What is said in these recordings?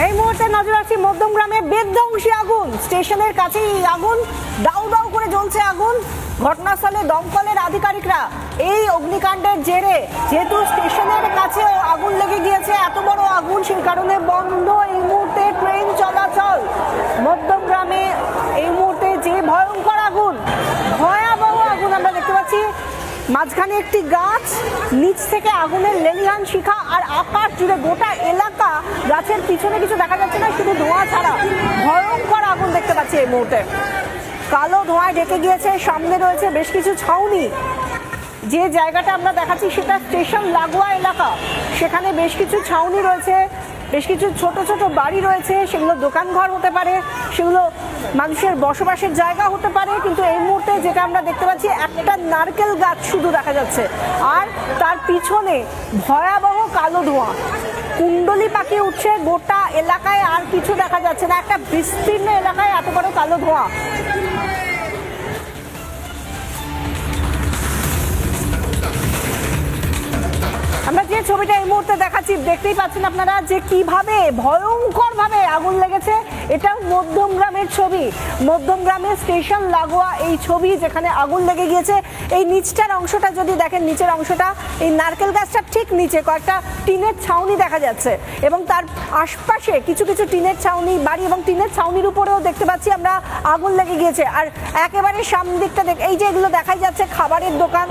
এই মুহূর্তে নজর রাখছি মধ্যমগ্রামে বিধ্বংসী আগুন। স্টেশনের কাছেই আগুন, দাউ দাউ করে জ্বলছে আগুন। ঘটনাস্থলে দমকলের আধিকারিকরা এই অগ্নিকাণ্ডের জেরে, যেহেতু স্টেশনের কাছে আগুন লেগে গিয়েছে, এত বড় আগুন, সেই কারণে বন্ধ এই মুহূর্তে ট্রেন চলাচল। মধ্যমগ্রামে এই মুহূর্তে যে ভয়ঙ্কর আগুন, ভয়াবহ আগুন আমরা দেখতে পাচ্ছি। মাঝখানে একটি গাছ, নিচ থেকে আগুনের লেলিহান শিখা, আর আকাশ জুড়ে গোটা এলাকা, গাছের পিছনে কিছু দেখা যাচ্ছে না, শুধু ধোঁয়া ছাড়া ভয়ঙ্কর আগুন দেখতে পাচ্ছি এই মুহূর্তে। কালো ধোঁয়ায় ঢেকে গিয়েছে, সামনে রয়েছে বেশ কিছু ছাউনি। যে জায়গাটা আমরা দেখাচ্ছি সেটা স্টেশন লাগোয়া এলাকা, সেখানে বেশ কিছু ছাউনি রয়েছে, বেশ কিছু ছোট ছোট বাড়ি রয়েছে, সেগুলো দোকানঘর হতে পারে, সেগুলো মানুষের বসবাসের জায়গা হতে পারে। কিন্তু এই মুহূর্তে যেটা আমরা দেখতে পাচ্ছি, একটা নারকেল গাছ শুধু দেখা যাচ্ছে, আর তার পিছনে ভয়াবহ কালো ধোঁয়া, কুণ্ডলি পাখি উঠছে গোটা এলাকায়, আর কিছু দেখা যাচ্ছে না। একটা বিস্তীর্ণ এলাকায় এত বড় কালো ধোঁয়া। আমরা যে ছবিটা এই মুহূর্তে দেখাচ্ছি, দেখতেই পাচ্ছেন আপনারা যে কিভাবে ভয়ঙ্কর ভাবে আগুন লেগেছে। এটা মধ্যমগ্রামের ছবি, মধ্যমগ্রামের স্টেশন লাগোয়া এই ছবি, যেখানে আগুন লেগে গিয়েছে। এই নিচটার অংশটা যদি দেখেন, নিচের অংশটা, এই নারকেল গাছটার ঠিক নিচে কয়েকটা টিনের ছাউনি দেখা যাচ্ছে, এবং তার আশপাশে কিছু কিছু টিনের ছাউনি বাড়ি, এবং টিনের ছাউনির উপরেও দেখতে পাচ্ছি আমরা আগুন লেগে গিয়েছে। আর একেবারে সামনের দিকটা এই যে এগুলো দেখাই যাচ্ছে খাবারের দোকান,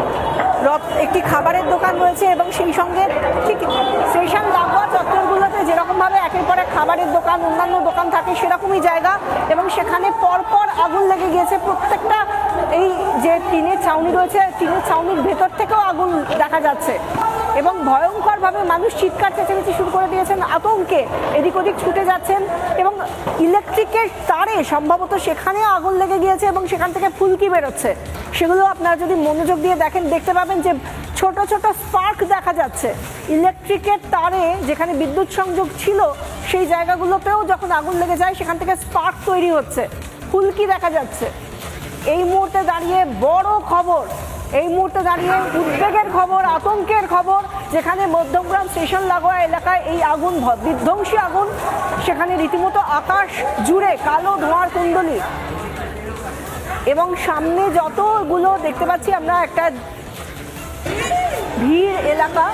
একটি খাবারের দোকান রয়েছে, এবং সেই সঙ্গে ঠিক স্টেশন লাগোয়া চত্বরগুলোতে যেরকম ভাবে একের পর এক খাবারের দোকান, অন্যান্য দোকান থাকে, সেরকমই জায়গা, এবং সেখানে পরপর আগুন লেগে গিয়েছে। প্রত্যেকটা এই যে টিনের ছাউনি রয়েছে, টিনের ছাউনির ভেতর থেকেও আগুন দেখা যাচ্ছে, এবং ভয়ঙ্কর ভাবে মানুষ চিৎকার চেঁচামেচি শুরু করে দিয়েছেন, আতঙ্কে এদিক ওদিক ছুটে যাচ্ছেন, এবং ইলেকট্রিকের তারে সম্ভবত সেখানে আগুন লেগে গিয়েছে, এবং সেখান থেকে ফুলকি বেরোচ্ছে। সেগুলো আপনারা যদি মনোযোগ দিয়ে দেখেন, দেখতে পাবেন যে ছোট ছোট স্পার্ক দেখা যাচ্ছে। ইলেকট্রিকের তারে যেখানে বিদ্যুৎ সংযোগ ছিল, সেই জায়গাগুলোতেও যখন আগুন লেগে যায়, সেখান থেকে স্পার্ক তৈরি হচ্ছে, ফুলকি দেখা যাচ্ছে। এই মুহূর্তে দাঁড়িয়ে বড় খবর, এই মুহূর্তে দাঁড়িয়ে উদ্বেগের খবর, আতঙ্কের খবর, যেখানে মধ্যমগ্রাম স্টেশন লাগোয়া এলাকায় এই আগুন, বিধ্বংসী আগুন, সেখানে রীতিমতো আকাশ জুড়ে কালো ধোঁয়ার কুণ্ডলী, এবং সামনে যতগুলো দেখতে পাচ্ছি আমরা একটা ভিড় এলাকা,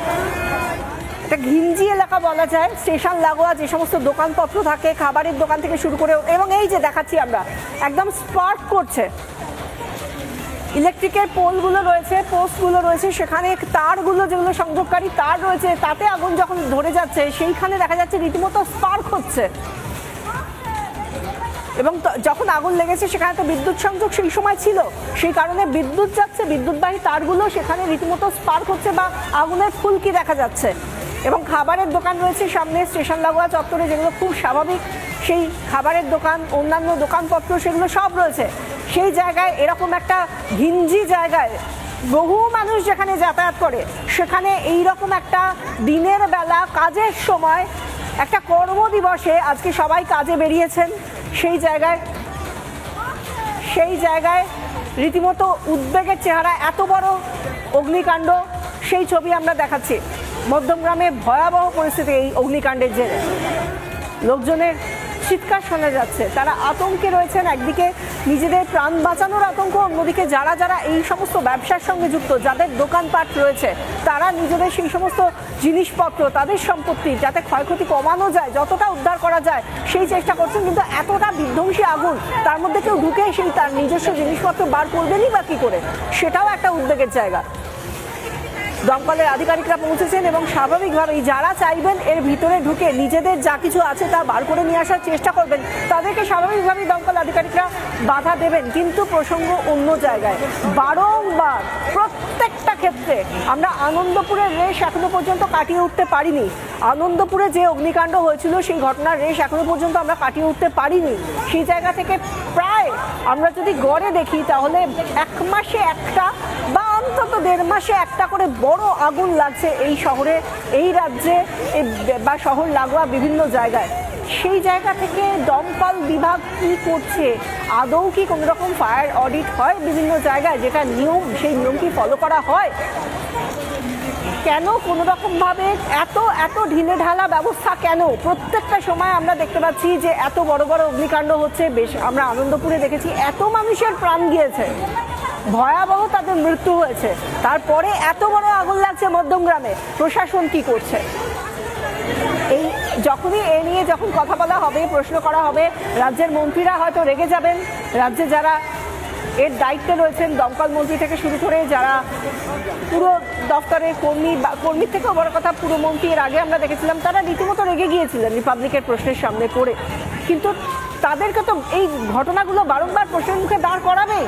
একটা ঘিঞ্জি এলাকা বলা যায়। স্টেশন লাগোয়া যে সমস্ত দোকানপত্র থাকে, খাবারের দোকান থেকে শুরু করে, এবং এই যে দেখাচ্ছি আমরা একদম স্পার্ক করছে। ইলেকট্রিকের পোলগুলো রয়েছে, পোস্টগুলো রয়েছে, সেখানে তারগুলো যেগুলো সংযোগকারী তার রয়েছে, তাতে আগুন যখন ধরে যাচ্ছে, সেইখানে দেখা যাচ্ছে রীতিমতো স্পার্ক হচ্ছে। এবং যখন আগুন লেগেছে সেখানে তো বিদ্যুৎ সংযোগ সেই সময় ছিল, সেই কারণে বিদ্যুৎ যাচ্ছে, বিদ্যুৎবাহী তারগুলো সেখানে রীতিমতো স্পার্ক হচ্ছে বা আগুনের ফুলকি দেখা যাচ্ছে। এবং খাবারের দোকান রয়েছে সামনে স্টেশন লাগোয়া চত্বরে, যেগুলো খুব স্বাভাবিক, সেই খাবারের দোকান, অন্যান্য দোকানপত্র, সেগুলো সব রয়েছে। সেই জায়গায়, এরকম একটা ঘিঞ্জি জায়গায় বহু মানুষ যেখানে যাতায়াত করে, সেখানে এই রকম একটা দিনের বেলা কাজের সময়, একটা কর্মদিবসে আজকে সবাই কাজে বেরিয়েছেন, সেই জায়গায় রীতিমতো উদ্বেগের চেহারা। এত বড় অগ্নিকাণ্ড, সেই ছবি আমরা দেখাচ্ছি। মধ্যমগ্রামে ভয়াবহ পরিস্থিতি এই অগ্নিকাণ্ডের জেরে, লোকজনের চিৎকার শোনা যাচ্ছে, তারা আতঙ্কে রয়েছেন। একদিকে নিজেদের প্রাণ বাঁচানোর আতঙ্ক, অন্যদিকে যারা যারা এই সমস্ত ব্যবসার সঙ্গে যুক্ত, যাদের দোকানপাট রয়েছে, তারা নিজেদের সেই সমস্ত জিনিসপত্র, তাদের সম্পত্তি যাতে ক্ষয়ক্ষতি কমানো যায়, যতটা উদ্ধার করা যায়, সেই চেষ্টা করছেন। কিন্তু এতটা বিধ্বংসী আগুন, তার মধ্যে কেউ ঢুকে সেই তার নিজস্ব জিনিসপত্র বার করবেনই বা কী করে, সেটাও একটা উদ্বেগের জায়গা। দমকলের আধিকারিকরা পৌঁছেছেন, এবং স্বাভাবিকভাবেই যারা চাইবেন এর ভিতরে ঢুকে নিজেদের যা কিছু আছে তা বার করে নিয়ে আসার চেষ্টা করবেন, তাদেরকে স্বাভাবিকভাবেই দমকল আধিকারিকরা বাধা দেবেন। কিন্তু প্রসঙ্গ অন্য জায়গায়, বারংবার প্রত্যেকটা ক্ষেত্রে আমরা আনন্দপুরের রেশ এখনো পর্যন্ত কাটিয়ে উঠতে পারিনি। আনন্দপুরে যে অগ্নিকাণ্ড হয়েছিল, সেই ঘটনার রেশ এখনো পর্যন্ত আমরা কাটিয়ে উঠতে পারিনি। সেই জায়গা থেকে প্রায় আমরা যদি গড়ে দেখি, তাহলে 1 মাসে একটা বা অন্তত 1.5 মাসে একটা করে বড় আগুন লাগছে এই শহরে, এই রাজ্যে, বা শহর লাগোয়া বিভিন্ন জায়গায়। সেই জায়গা থেকে দমকল বিভাগ কি করছে, আদৌ কি কোনো রকম ফায়ার অডিট হয় বিভিন্ন জায়গায়, যেটা নিয়ম, সেই নিয়ম কি ফলো করা হয়? কেন কোনো রকমভাবে এত ঢিলে ঢালা ব্যবস্থা কেন? প্রত্যেকটা সময় আমরা দেখতে পাচ্ছি যে এত বড় বড় অগ্নিকাণ্ড হচ্ছে। বেশ আমরা আনন্দপুরে দেখেছি এত মানুষের প্রাণ গিয়েছে, ভয়াবহ তাদের মৃত্যু হয়েছে, তারপরে এত বড় আগুন লাগছে মধ্যমগ্রামে। প্রশাসন কি করছে? এই যখনই এ নিয়ে যখন কথা বলা হবে, প্রশ্ন করা হবে, রাজ্যের মন্ত্রীরা হয়তো রেগে যাবেন। রাজ্যে যারা এর দায়িত্বে রয়েছেন, দমকল মন্ত্রী থেকে শুরু করে যারা পুরো দফতরের কর্মীর থেকেও বড় কথা পুরমন্ত্রী, এর আগে আমরা দেখেছিলাম তারা রীতিমতো রেগে গিয়েছিলেন রিপাবলিকের প্রশ্নের সামনে পড়ে। কিন্তু তাদেরকে তো এই ঘটনাগুলো বারংবার প্রশ্নের মুখে দাঁড় করাবে।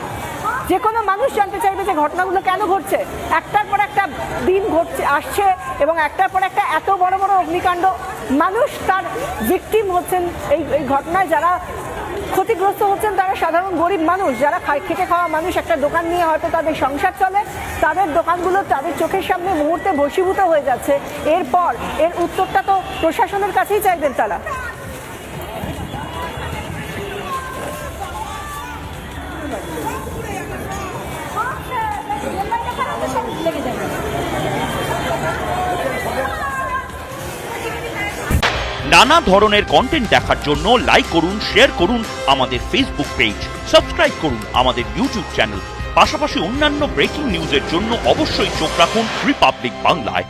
যে কোনো মানুষ জানতে চাইবে যে ঘটনাগুলো কেন ঘটছে। একটার পর একটা দিন ঘটছে আসছে এবং একটার পর একটা এত বড় বড় অগ্নিকাণ্ড, মানুষ তার ভিকটিম হচ্ছেন। এই ঘটনায় যারা ক্ষতিগ্রস্ত হচ্ছেন তারা সাধারণ গরিব মানুষ, যারা খেটে খাওয়া মানুষ, একটা দোকান নিয়ে হয়তো তাদের সংসার চলে, তাদের দোকানগুলো তাদের চোখের সামনে মুহূর্তে ভস্মীভূত হয়ে যাচ্ছে। এরপর এর উত্তরটা তো প্রশাসনের কাছেই চাইবেন তারা। নানা ধরনের কন্টেন্ট দেখার জন্য লাইক করুন, শেয়ার করুন আমাদের ফেসবুক পেজ, সাবস্ক্রাইব করুন আমাদের ইউটিউব চ্যানেল। পাশাপাশি অন্যান্য ব্রেকিং নিউজের জন্য অবশ্যই চোখ রাখুন রিপাবলিক বাংলায়।